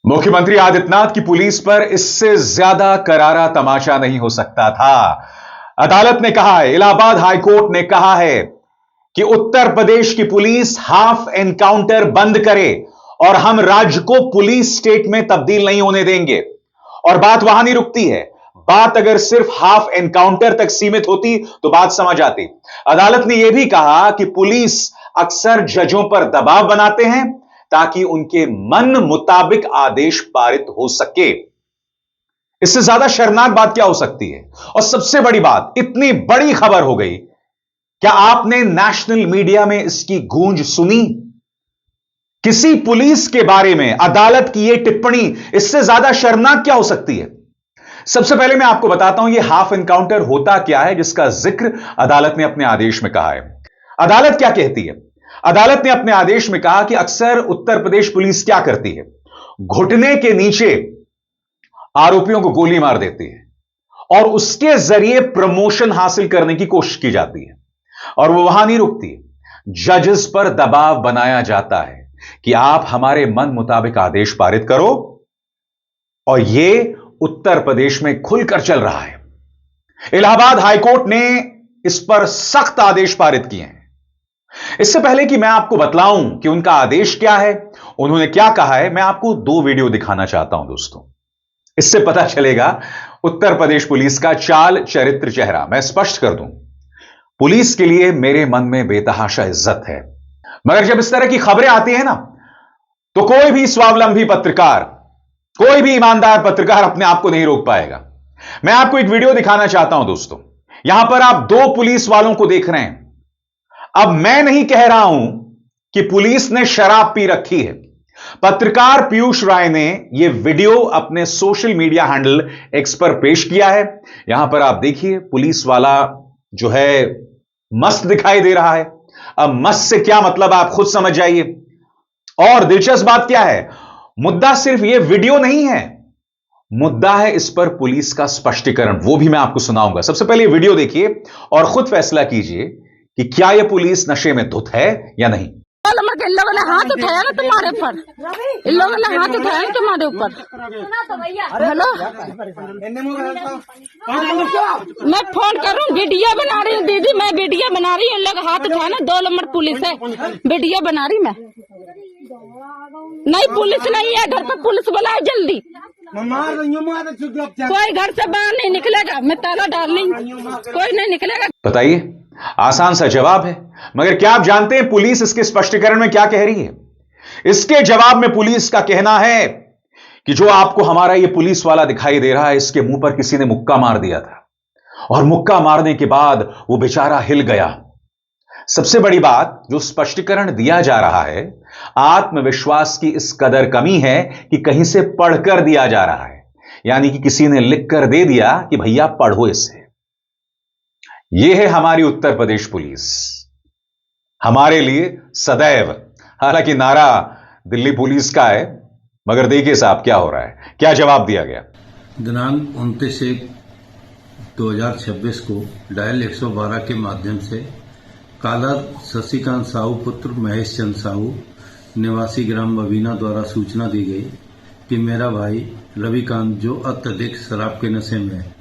मुख्यमंत्री आदित्यनाथ की पुलिस पर इससे ज्यादा करारा तमाचा नहीं हो सकता था। अदालत ने कहा है, इलाहाबाद हाईकोर्ट ने कहा है कि उत्तर प्रदेश की पुलिस हाफ एनकाउंटर बंद करे और हम राज्य को पुलिस स्टेट में तब्दील नहीं होने देंगे। और बात वहां नहीं रुकती है, बात अगर सिर्फ हाफ एनकाउंटर तक सीमित होती तो बात समझ आती। अदालत ने यह भी कहा कि पुलिस अक्सर जजों पर दबाव बनाते हैं ताकि उनके मन मुताबिक आदेश पारित हो सके। इससे ज्यादा शर्मनाक बात क्या हो सकती है? और सबसे बड़ी बात, इतनी बड़ी खबर हो गई, क्या आपने नेशनल मीडिया में इसकी गूंज सुनी? किसी पुलिस के बारे में अदालत की यह टिप्पणी, इससे ज्यादा शर्मनाक क्या हो सकती है? सबसे पहले मैं आपको बताता हूं यह हाफ एनकाउंटर होता क्या है, जिसका जिक्र अदालत ने अपने आदेश में कहा है। अदालत क्या कहती है? अदालत ने अपने आदेश में कहा कि अक्सर उत्तर प्रदेश पुलिस क्या करती है, घुटने के नीचे आरोपियों को गोली मार देती है और उसके जरिए प्रमोशन हासिल करने की कोशिश की जाती है। और वो वहां नहीं रुकती, जजेस पर दबाव बनाया जाता है कि आप हमारे मन मुताबिक आदेश पारित करो। और यह उत्तर प्रदेश में खुलकर चल रहा है। इलाहाबाद हाईकोर्ट ने इस पर सख्त आदेश पारित किए हैं। इससे पहले कि मैं आपको बतलाऊं कि उनका आदेश क्या है, उन्होंने क्या कहा है, मैं आपको दो वीडियो दिखाना चाहता हूं दोस्तों। इससे पता चलेगा उत्तर प्रदेश पुलिस का चाल चरित्र चेहरा। मैं स्पष्ट कर दूं, पुलिस के लिए मेरे मन में बेतहाशा इज्जत है, मगर जब इस तरह की खबरें आती हैं ना, तो कोई भी स्वावलंबी पत्रकार, कोई भी ईमानदार पत्रकार अपने आप को नहीं रोक पाएगा। मैं आपको एक वीडियो दिखाना चाहता हूं दोस्तों। यहां पर आप दो पुलिस वालों को देख रहे हैं। अब मैं नहीं कह रहा हूं कि पुलिस ने शराब पी रखी है। पत्रकार पीयूष राय ने यह वीडियो अपने सोशल मीडिया हैंडल एक्स पर पेश किया है। यहां पर आप देखिए, पुलिस वाला जो है मस्त दिखाई दे रहा है। अब मस्त से क्या मतलब आप खुद समझ जाइए। और दिलचस्प बात क्या है, मुद्दा सिर्फ यह वीडियो नहीं है, मुद्दा है इस पर पुलिस का स्पष्टीकरण। वो भी मैं आपको सुनाऊंगा। सबसे पहले वीडियो देखिए और खुद फैसला कीजिए कि क्या यह पुलिस नशे में धुत है या नहीं। इन लोगों ने हाथ उठाया ना तुम्हारे ऊपर, इन लोगों ने हाथ उठाया ना तुम्हारे ऊपर। हेलो, मैं फोन कर रहा हूँ, वीडियो बना रही हूँ दीदी, मैं वीडियो बना रही हूँ। इन लोग हाथ उठाया ना, 2 नंबर पुलिस है, वीडियो बना रही मैं। नहीं, पुलिस नहीं है, घर पे पुलिस बुलाए जल्दी। कोई घर से बाहर नहीं निकलेगा, मैं ताला डाल रही, कोई नहीं निकलेगा। बताइए, आसान सा जवाब है, मगर क्या आप जानते हैं पुलिस इसके स्पष्टीकरण में क्या कह रही है? इसके जवाब में पुलिस का कहना है कि जो आपको हमारा ये पुलिस वाला दिखाई दे रहा है, इसके मुंह पर किसी ने मुक्का मार दिया था और मुक्का मारने के बाद वो बेचारा हिल गया। सबसे बड़ी बात, जो स्पष्टीकरण दिया जा रहा है, आत्मविश्वास की इस कदर कमी है कि कहीं से पढ़कर दिया जा रहा है, यानी कि किसी ने लिखकर दे दिया कि भैया पढ़ो इसे। यह है हमारी उत्तर प्रदेश पुलिस, हमारे लिए सदैव। हालांकि नारा दिल्ली पुलिस का है, मगर देखिए साहब क्या हो रहा है, क्या जवाब दिया गया। दिनांक 29/1/2026 को डायल 112 के माध्यम से कालर शशिकांत साहू पुत्र महेश चंद साहू निवासी ग्राम बबीना द्वारा सूचना दी गई कि मेरा भाई रविकांत, जो अत्यधिक शराब के नशे में है,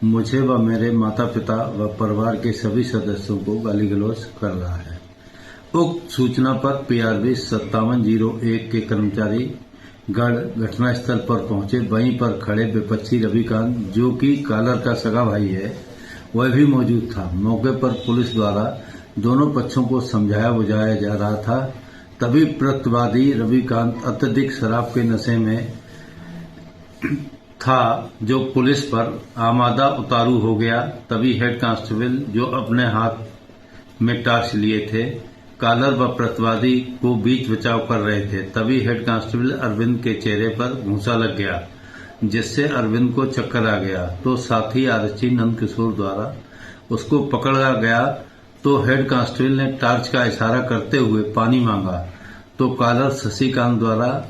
मुझे व मेरे माता पिता व परिवार के सभी सदस्यों को गाली गलौज कर रहा है। उक्त सूचना पर PRB 5701 के कर्मचारी गण घटनास्थल पर पहुंचे। वहीं पर खड़े विपक्षी रविकांत, जो कि कालर का सगा भाई है, वह भी मौजूद था। मौके पर पुलिस द्वारा दोनों पक्षों को समझाया बुझाया जा रहा था। तभी प्रतिवादी रविकांत अत्यधिक शराब के नशे में था, जो पुलिस पर आमादा उतारू हो गया। तभी हेड कांस्टेबल, जो अपने हाथ में टार्च लिए थे, कालर व प्रतिवादी को बीच बचाव कर रहे थे। तभी हेड कांस्टेबल अरविंद के चेहरे पर घूंसा लग गया, जिससे अरविंद को चक्कर आ गया। तो साथी आरक्षी नंद किशोर द्वारा उसको पकड़ा गया। तो हेड कांस्टेबल ने टार्च का इशारा करते हुए पानी मांगा, तो कालर शशिकांत द्वारा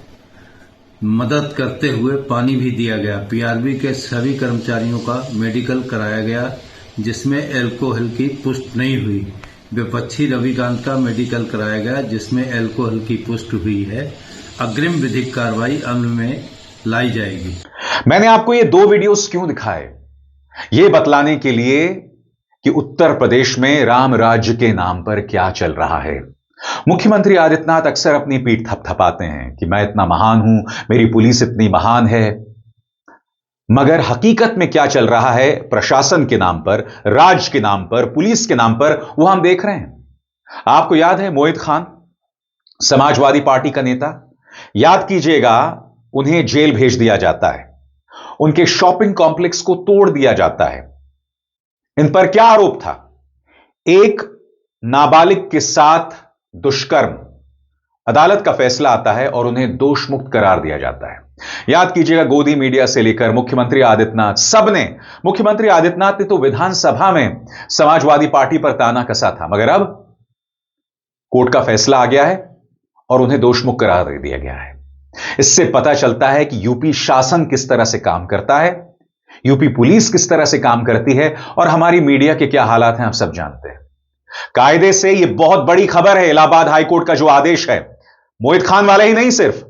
मदद करते हुए पानी भी दिया गया। PRB के सभी कर्मचारियों का मेडिकल कराया गया, जिसमें एल्कोहल की पुष्टि नहीं हुई। विपक्षी रविकांत का मेडिकल कराया गया, जिसमें एल्कोहल की पुष्टि हुई है। अग्रिम विधिक कार्रवाई अमल में लाई जाएगी। मैंने आपको ये 2 वीडियोस क्यों दिखाए? ये बतलाने के लिए कि उत्तर प्रदेश में राम राज्य के नाम पर क्या चल रहा है। मुख्यमंत्री आदित्यनाथ अक्सर अपनी पीठ थपथपाते हैं कि मैं इतना महान हूं, मेरी पुलिस इतनी महान है, मगर हकीकत में क्या चल रहा है प्रशासन के नाम पर, राज्य के नाम पर, पुलिस के नाम पर, वो हम देख रहे हैं। आपको याद है मोहित खान, समाजवादी पार्टी का नेता, याद कीजिएगा, उन्हें जेल भेज दिया जाता है, उनके शॉपिंग कॉम्प्लेक्स को तोड़ दिया जाता है। इन पर क्या आरोप था? एक नाबालिग के साथ दुष्कर्म। अदालत का फैसला आता है और उन्हें दोष मुक्त करार दिया जाता है। याद कीजिएगा, गोदी मीडिया से लेकर मुख्यमंत्री आदित्यनाथ, सबने, मुख्यमंत्री आदित्यनाथ ने तो विधानसभा में समाजवादी पार्टी पर ताना कसा था, मगर अब कोर्ट का फैसला आ गया है और उन्हें दोषमुक्त करार दे दिया गया है। इससे पता चलता है कि यूपी शासन किस तरह से काम करता है, यूपी पुलिस किस तरह से काम करती है और हमारी मीडिया के क्या हालात हैं, आप सब जानते हैं। कायदे से यह बहुत बड़ी खबर है। इलाहाबाद हाईकोर्ट का जो आदेश है, मोहित खान वाला ही नहीं, सिर्फ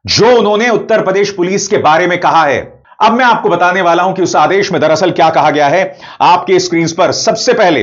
जो उन्होंने उत्तर प्रदेश पुलिस के बारे में कहा है। अब मैं आपको बताने वाला हूं कि उस आदेश में दरअसल क्या कहा गया है। आपके स्क्रीन पर सबसे पहले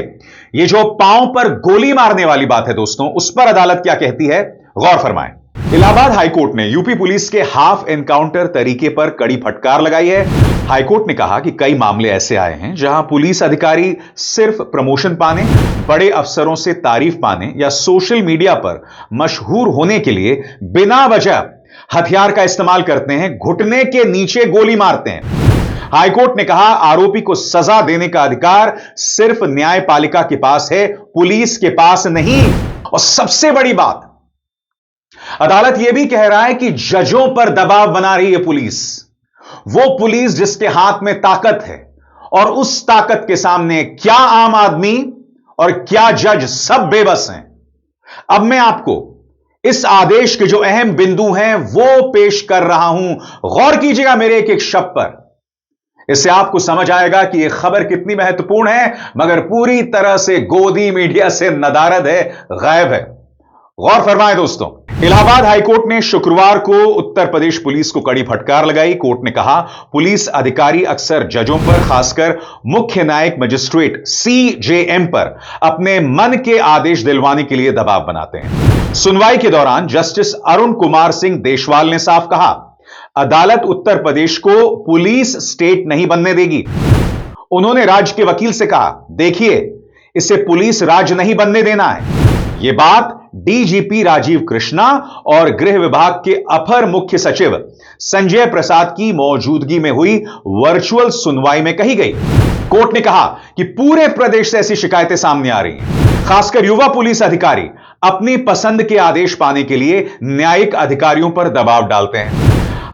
ये जो पांव पर गोली मारने वाली बात है दोस्तों, उस पर अदालत क्या कहती है, गौर फरमाएं। इलाहाबाद हाईकोर्ट ने यूपी पुलिस के हाफ एनकाउंटर तरीके पर कड़ी फटकार लगाई है। हाईकोर्ट ने कहा कि कई मामले ऐसे आए हैं जहां पुलिस अधिकारी सिर्फ प्रमोशन पाने, बड़े अफसरों से तारीफ पाने या सोशल मीडिया पर मशहूर होने के लिए बिना वजह हथियार का इस्तेमाल करते हैं, घुटने के नीचे गोली मारते हैं। हाईकोर्ट ने कहा आरोपी को सजा देने का अधिकार सिर्फ न्यायपालिका के पास है, पुलिस के पास नहीं। और सबसे बड़ी बात, अदालत यह भी कह रहा है कि जजों पर दबाव बना रही है पुलिस, वो पुलिस जिसके हाथ में ताकत है, और उस ताकत के सामने क्या आम आदमी और क्या जज सब बेबस हैं। अब मैं आपको इस आदेश के जो अहम बिंदु हैं वो पेश कर रहा हूं, गौर कीजिएगा मेरे एक एक शब्द पर। इससे आपको समझ आएगा कि यह खबर कितनी महत्वपूर्ण है, मगर पूरी तरह से गोदी मीडिया से नदारद है, गायब है। गौर फरमाएं दोस्तों, इलाहाबाद हाईकोर्ट ने शुक्रवार को उत्तर प्रदेश पुलिस को कड़ी फटकार लगाई। कोर्ट ने कहा पुलिस अधिकारी अक्सर जजों पर, खासकर मुख्य न्यायिक मजिस्ट्रेट CJM पर अपने मन के आदेश दिलवाने के लिए दबाव बनाते हैं। सुनवाई के दौरान जस्टिस अरुण कुमार सिंह देशवाल ने साफ कहा अदालत उत्तर प्रदेश को पुलिस स्टेट नहीं बनने देगी। उन्होंने राज्य के वकील से कहा देखिए, इसे पुलिस राज्य नहीं बनने देना है। यह बात DGP राजीव कृष्णा और गृह विभाग के अपर मुख्य सचिव संजय प्रसाद की मौजूदगी में हुई वर्चुअल सुनवाई में कही गई। कोर्ट ने कहा कि पूरे प्रदेश से ऐसी शिकायतें सामने आ रही हैं, खासकर युवा पुलिस अधिकारी अपनी पसंद के आदेश पाने के लिए न्यायिक अधिकारियों पर दबाव डालते हैं।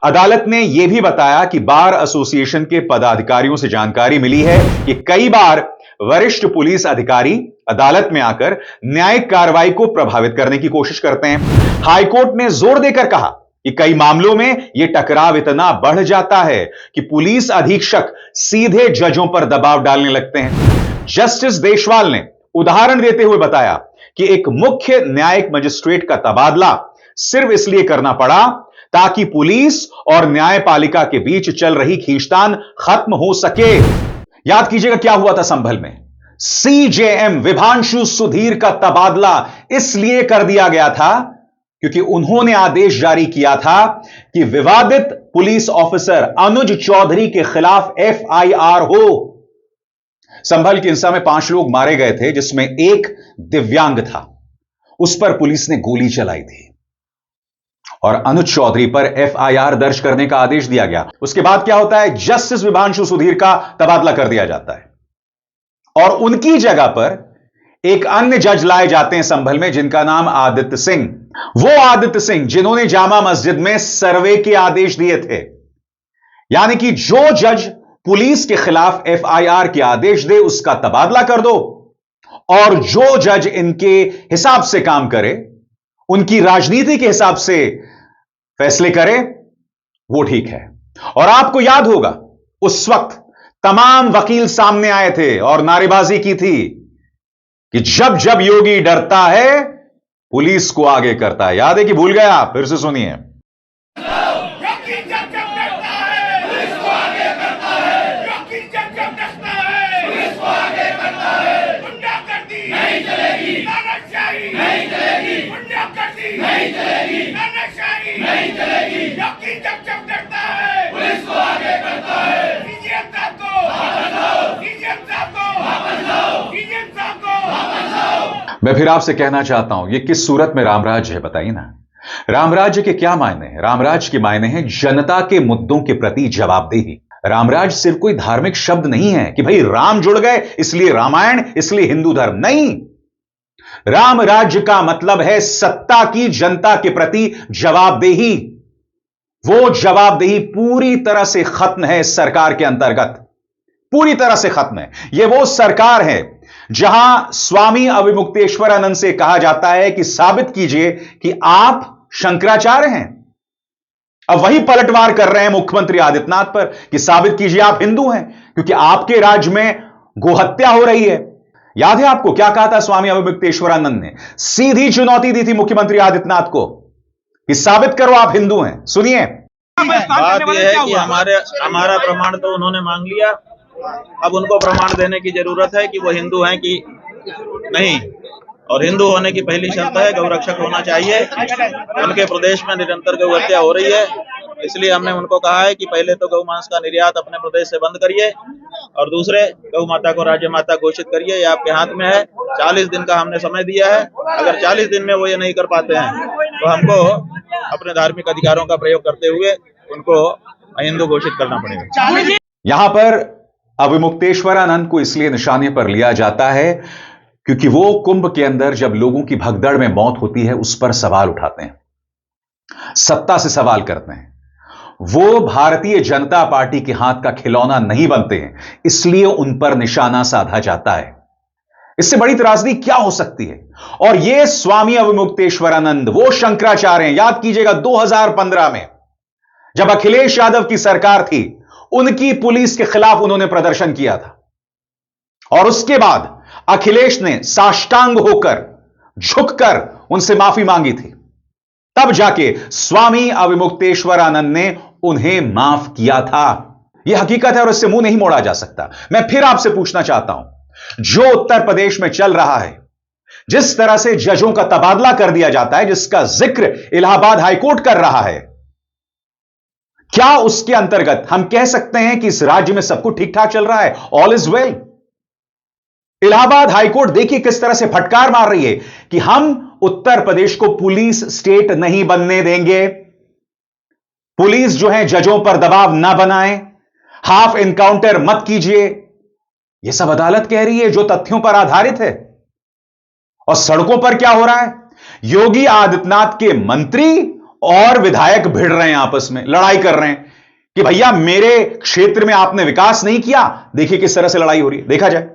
अदालत ने यह भी बताया कि बार एसोसिएशन के पदाधिकारियों से जानकारी मिली है कि कई बार वरिष्ठ पुलिस अधिकारी अदालत में आकर न्यायिक कार्रवाई को प्रभावित करने की कोशिश करते हैं। हाईकोर्ट ने जोर देकर कहा कि कई मामलों में यह टकराव इतना बढ़ जाता है कि पुलिस अधीक्षक सीधे जजों पर दबाव डालने लगते हैं। जस्टिस देशवाल ने उदाहरण देते हुए बताया कि एक मुख्य न्यायिक मजिस्ट्रेट का तबादला सिर्फ इसलिए करना पड़ा ताकि पुलिस और न्यायपालिका के बीच चल रही खींचतान खत्म हो सके। याद कीजिएगा क्या हुआ था संभल में। CJM विभांशु सुधीर का तबादला इसलिए कर दिया गया था क्योंकि उन्होंने आदेश जारी किया था कि विवादित पुलिस ऑफिसर अनुज चौधरी के खिलाफ FIR हो। संभल के हिंसा में 5 लोग मारे गए थे, जिसमें एक दिव्यांग था। उस पर पुलिस ने गोली चलाई थी और अनुज चौधरी पर FIR दर्ज करने का आदेश दिया गया। उसके बाद क्या होता है, जस्टिस विभांशु सुधीर का तबादला कर दिया जाता है और उनकी जगह पर एक अन्य जज लाए जाते हैं संभल में, जिनका नाम आदित्य सिंह। वो आदित्य सिंह जिन्होंने जामा मस्जिद में सर्वे के आदेश दिए थे। यानी कि जो जज पुलिस के खिलाफ FIR के आदेश दे उसका तबादला कर दो, और जो जज इनके हिसाब से काम करे, उनकी राजनीति के हिसाब से फैसले करे, वो ठीक है। और आपको याद होगा उस वक्त तमाम वकील सामने आए थे और नारेबाजी की थी कि जब जब योगी डरता है पुलिस को आगे करता है। याद है कि भूल गया? फिर से सुनिए। मैं फिर आपसे कहना चाहता हूं, यह किस सूरत में रामराज्य है बताइए ना। रामराज्य के क्या मायने हैं? रामराज्य के मायने हैं जनता के मुद्दों के प्रति जवाबदेही। रामराज्य सिर्फ कोई धार्मिक शब्द नहीं है कि भाई राम जुड़ गए इसलिए रामायण, इसलिए हिंदू धर्म। नहीं, राम राज्य का मतलब है सत्ता की जनता के प्रति जवाबदेही। वो जवाबदेही पूरी तरह से खत्म है इस सरकार के अंतर्गत, पूरी तरह से खत्म है। यह वो सरकार है जहां स्वामी अविमुक्तेश्वरानंद से कहा जाता है कि साबित कीजिए कि आप शंकराचार्य हैं। अब वही पलटवार कर रहे हैं मुख्यमंत्री आदित्यनाथ पर कि साबित कीजिए आप हिंदू हैं, क्योंकि आपके राज्य में गोहत्या हो रही है। याद है आपको क्या कहा था स्वामी अविमुक्तेश्वरानंद ने? सीधी चुनौती दी थी मुख्यमंत्री आदित्यनाथ को कि साबित करो आप हिंदू हैं। सुनिए, बात यह है कि हमारा प्रमाण तो उन्होंने मांग लिया, अब उनको प्रमाण देने की जरूरत है कि वो हिंदू हैं कि नहीं। और हिंदू होने की पहली शर्त है गौरक्षक होना चाहिए। उनके प्रदेश में निरंतर गौ हत्या हो रही है, इसलिए हमने उनको कहा है कि पहले तो गौ मांस का निर्यात अपने प्रदेश से बंद करिए और दूसरे गौ माता को राज्य माता घोषित करिए। ये आपके हाथ में है। 40 दिन का हमने समय दिया है। अगर 40 दिन में वो ये नहीं कर पाते हैं तो हमको अपने धार्मिक अधिकारों का प्रयोग करते हुए उनको हिंदू घोषित करना पड़ेगा। यहां पर अविमुक्तेश्वरानंद को इसलिए निशाने पर लिया जाता है क्योंकि वो कुंभ के अंदर जब लोगों की भगदड़ में मौत होती है उस पर सवाल उठाते हैं, सत्ता से सवाल करते हैं। वो भारतीय जनता पार्टी के हाथ का खिलौना नहीं बनते हैं, इसलिए उन पर निशाना साधा जाता है। इससे बड़ी त्रासदी क्या हो सकती है? और ये स्वामी अविमुक्तेश्वरानंद वो शंकराचार्य हैं। याद कीजिएगा 2015 में जब अखिलेश यादव की सरकार थी, उनकी पुलिस के खिलाफ उन्होंने प्रदर्शन किया था और उसके बाद अखिलेश ने साष्टांग होकर, झुककर उनसे माफी मांगी थी। तब जाके स्वामी अविमुक्तेश्वरानंद ने उन्हें माफ किया था। यह हकीकत है और इससे मुंह नहीं मोड़ा जा सकता। मैं फिर आपसे पूछना चाहता हूं, जो उत्तर प्रदेश में चल रहा है, जिस तरह से जजों का तबादला कर दिया जाता है, जिसका जिक्र इलाहाबाद हाईकोर्ट कर रहा है, क्या उसके अंतर्गत हम कह सकते हैं कि इस राज्य में सब कुछ ठीक ठाक चल रहा है, all is well? Allahabad high court देखिए किस तरह से फटकार मार रही है कि हम उत्तर प्रदेश को पुलिस स्टेट नहीं बनने देंगे। पुलिस जो है जजों पर दबाव ना बनाएं, हाफ एनकाउंटर मत कीजिए। यह सब अदालत कह रही है जो तथ्यों पर आधारित है। और सड़कों पर क्या हो रहा है? योगी आदित्यनाथ के मंत्री और विधायक भिड़ रहे हैं, आपस में लड़ाई कर रहे हैं कि भैया मेरे क्षेत्र में आपने विकास नहीं किया। देखिए किस तरह से लड़ाई हो रही है, देखा जाए।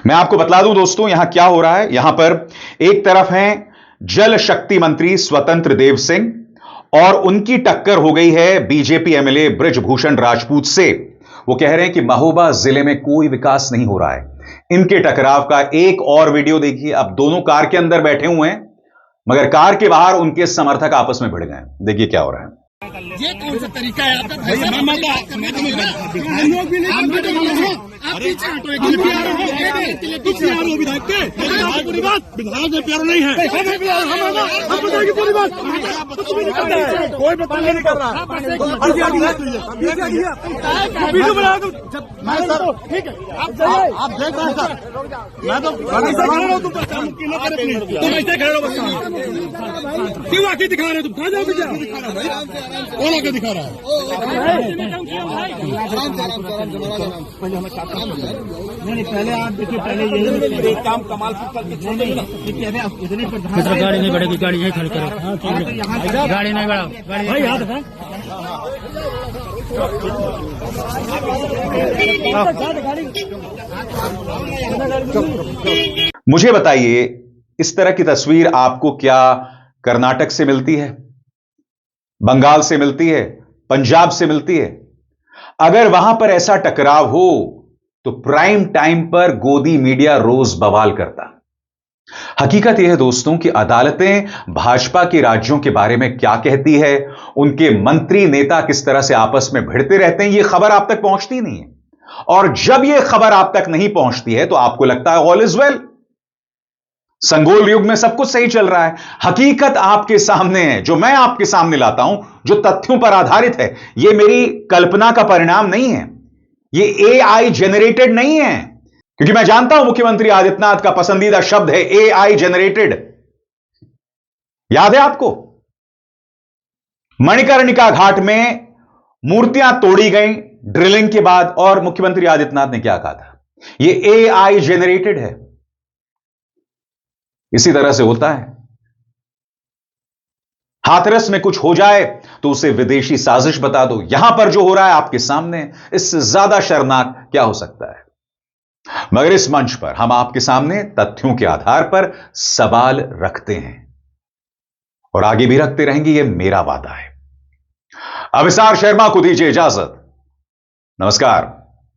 मैं आपको बतला दूं दोस्तों यहां क्या हो रहा है। यहां पर एक तरफ हैं जल शक्ति मंत्री स्वतंत्र देव सिंह और उनकी टक्कर हो गई है बीजेपी एमएलए बृजभूषण राजपूत से। वो कह रहे हैं कि महोबा जिले में कोई विकास नहीं हो रहा है। इनके टकराव का एक और वीडियो देखिए। अब दोनों कार के अंदर बैठे हुए हैं मगर कार के बाहर उनके समर्थक आपस में भिड़ गए। देखिए क्या हो रहा है। ये कौन सा तरीका है आपका? विधायक में प्यार नहीं है, पूरी बात कोई बताने नहीं कर रहा। वीडियो बना दो ठीक है, आप देख रहे हैं सर। मैं तो तुम ऐसे खड़े हो, क्यों आके दिखा रहे हो? तुम कहाँ जाओगे? कौन आके दिखा रहा है? नहीं पहले आप देखिए, पहले ये काम कमाल करके गाड़ी नहीं बढ़ेगी, गाड़ी यही खड़ी करो। गाड़ी नहीं बढ़ाओ, गाड़ी याद है। मुझे बताइए इस तरह की तस्वीर आपको क्या कर्नाटक से मिलती है, बंगाल से मिलती है, पंजाब से मिलती है? अगर वहां पर ऐसा टकराव हो तो प्राइम टाइम पर गोदी मीडिया रोज बवाल करता। हकीकत यह है दोस्तों कि अदालतें भाजपा के राज्यों के बारे में क्या कहती है, उनके मंत्री नेता किस तरह से आपस में भिड़ते रहते हैं, यह खबर आप तक पहुंचती नहीं है। और जब यह खबर आप तक नहीं पहुंचती है तो आपको लगता है ऑल इज वेल, संगोल युग में सब कुछ सही चल रहा है। हकीकत आपके सामने है, जो मैं आपके सामने लाता हूं, जो तथ्यों पर आधारित है। यह मेरी कल्पना का परिणाम नहीं है, यह एआई जेनरेटेड नहीं है, क्योंकि मैं जानता हूं मुख्यमंत्री आदित्यनाथ का पसंदीदा शब्द है एआई जेनरेटेड। याद है आपको, मणिकर्णिका घाट में मूर्तियां तोड़ी गई ड्रिलिंग के बाद, और मुख्यमंत्री आदित्यनाथ ने क्या कहा था, यह एआई जेनरेटेड है। इसी तरह से होता है, हाथरस में कुछ हो जाए तो उसे विदेशी साजिश बता दो। यहां पर जो हो रहा है आपके सामने, इससे ज्यादा शर्मनाक क्या हो सकता है। मगर इस मंच पर हम आपके सामने तथ्यों के आधार पर सवाल रखते हैं और आगे भी रखते रहेंगे, यह मेरा वादा है। अभिसार शर्मा को दीजिए इजाजत। नमस्कार।